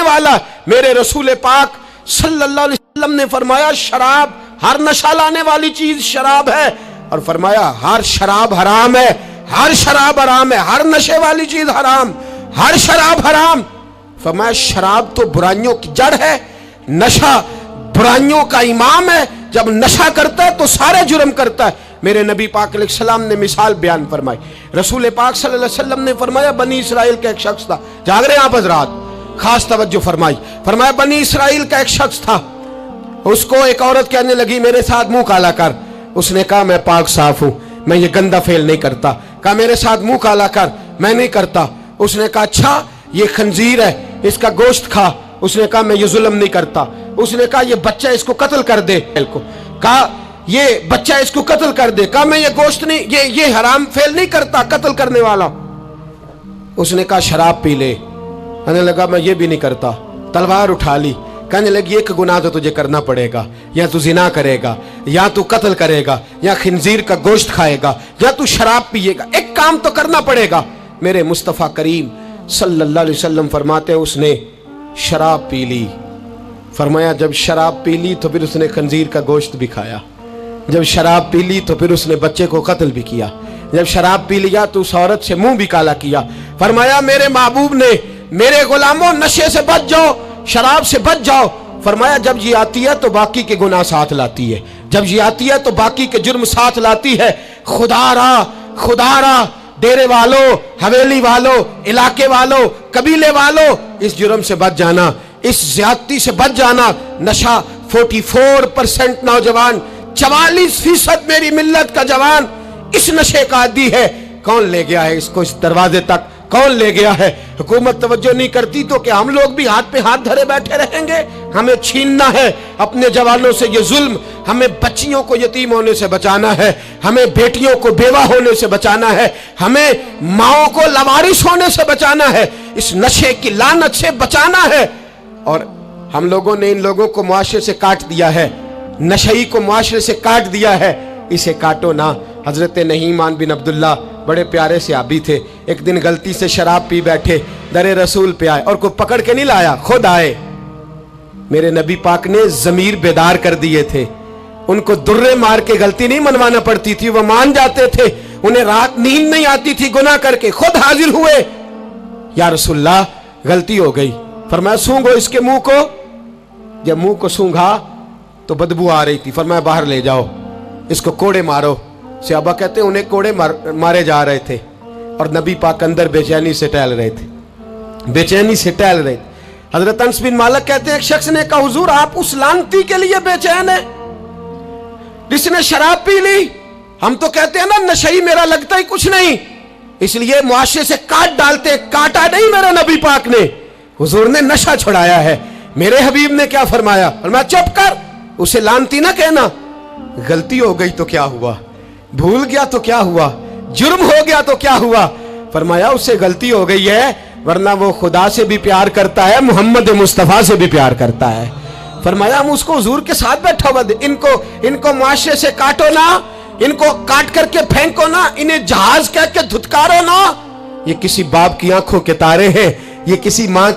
वाला। मेरे रसूल पाक सल्लल्लाहु अलैहि वसल्लम ने फरमाया शराब, हर नशा लाने वाली चीज शराब है, और फरमाया हर शराब हराम है, हर शराब हराम है, हर नशे वाली चीज हराम, हर शराब हराम। फरमाया शराब तो बुराइयों की जड़ है, नशा बुराइयों का इमाम है, जब नशा करता है तो सारे जुर्म करता है। मेरे नबी पाक अलैहिस्सलाम ने मिसाल बयान फरमाई। रसूल पाक सल्लल्लाहु अलैहि वसल्लम ने फरमाया बनी इसराइल का एक शख्स था, जाग रहे आप हजरात, खास तवज्जो फरमाई। फरमाया बनी इसराइल का एक शख्स था, उसको एक औरत कहने लगी मेरे साथ मुंह काला कर। उसने कहा मैं पाक साफ हूं, मैं ये गंदा फेल नहीं करता। कहा मेरे साथ मुंह काला कर, मैं नहीं करता। उसने कहा अच्छा ये खंजीर है, इसका गोश्त खा। उसने कहा मैं ये जुल्म नहीं करता। उसने कहा ये बच्चा इसको कत्ल कर दे। कहा ये बच्चा इसको कत्ल कर दे। कहा मैं ये गोश्त नहीं, ये हराम फेल नहीं करता, कत्ल करने वाला। उसने कहा शराब पी ले। कहने लगा मैं ये भी नहीं करता। तलवार उठा ली। कहने लगी एक गुनाह तो तुझे करना पड़ेगा, या तू जिना करेगा, या तू कत्ल करेगा, या खिंजीर का गोश्त खाएगा, या तू शराब पिएगा, एक काम तो करना पड़ेगा। मेरे मुस्तफा करीम सल्लल्लाहु अलैहि वसल्लम फरमाते उसने शराब पी ली। फरमाया जब शराब पी ली तो फिर उसने खंजीर का गोश्त भी खाया। जब शराब पी ली तो फिर उसने बच्चे को कत्ल भी किया। जब शराब पी लिया तो उस औरत से मुंह भी काला किया। फरमाया मेरे महबूब ने मेरे गुलामों नशे से बच जाओ, शराब से बच जाओ। फरमाया जब ये आती है तो बाकी के गुनाह साथ लाती है, जब ये आती है तो बाकी के जुर्म साथ लाती है। खुदारा डेरे वालों, हवेली वालों, इलाके वालों, कबीले वालों, इस जुर्म से बच जाना, इस ज्यादती से बच जाना। नशा 44% नौजवान, 44% मेरी मिल्लत का जवान इस नशे का आदी है। कौन ले गया है इसको इस दरवाजे तक, कौन ले गया है? हुकूमत तवज्जो नहीं करती तो क्या हम लोग भी हाथ पे हाथ धरे बैठे रहेंगे? हमें छीनना है अपने जवानों से ये जुल्म, हमें बच्चियों को यतीम होने से बचाना है, हमें बेटियों को बेवा होने से बचाना है, हमें माओं को लवारिस होने से बचाना है, इस नशे की लानत से बचाना है। और हम लोगों ने इन लोगों को मुआशरे से काट दिया है, नशई को मुआशरे से काट दिया है, इसे काटो ना। हजरत नहीमान बिन अब्दुल्ला बड़े प्यारे सहाबी थे, एक दिन गलती से शराब पी बैठे, दरे रसूल पे आए और कोई पकड़ के नहीं लाया, खुद आए। मेरे नबी पाक ने जमीर बेदार कर दिए थे, उनको दुर्रे मार के गलती नहीं मनवाना पड़ती थी, वो मान जाते थे। उन्हें रात नींद नहीं आती थी गुनाह करके, खुद हाजिर हुए, या रसूलल्लाह गलती हो गई। फरमाया सूंघो इसके मुंह को। जब मुंह को सूंघा तो बदबू आ रही थी। फरमाया बाहर ले जाओ, इसको कोड़े मारो। सहाबा कहते उन्हें कोड़े मारे जा रहे थे और नबी पाक अंदर बेचैनी से टहल रहे थे, बेचैनी से टहल रहे थे। हजरत अनस बिन मालिक कहते हैं एक शख्स ने कहा हुजूर आप उस लानती के लिए बेचैन है जिसने शराब पी ली? हम तो कहते हैं ना नशई मेरा लगता ही कुछ नहीं, इसलिए मुआशरे से काट डालते। काटा नहीं मेरे नबी पाक ने, हुजूर ने नशा छुड़ाया है। मेरे हबीब ने क्या फरमाया? फरमाया चुप कर, उसे लानती ना कहना। गलती हो गई तो क्या हुआ, भूल गया तो क्या हुआ, जुर्म हो गया तो क्या हुआ? फरमाया उससे गलती हो गई है, वरना वो खुदा से भी प्यार करता है, मोहम्मद मुस्तफा से भी प्यार करता है। फरमाया हम उसको हुजूर के साथ बैठा हुआ दे, इनको मुआशरे से काटो ना, इनको काट करके फेंको ना, इन्हें जहाज कह के धुतकारो ना। ये किसी बाप की आंखों के तारे हैं, ये किसी माँ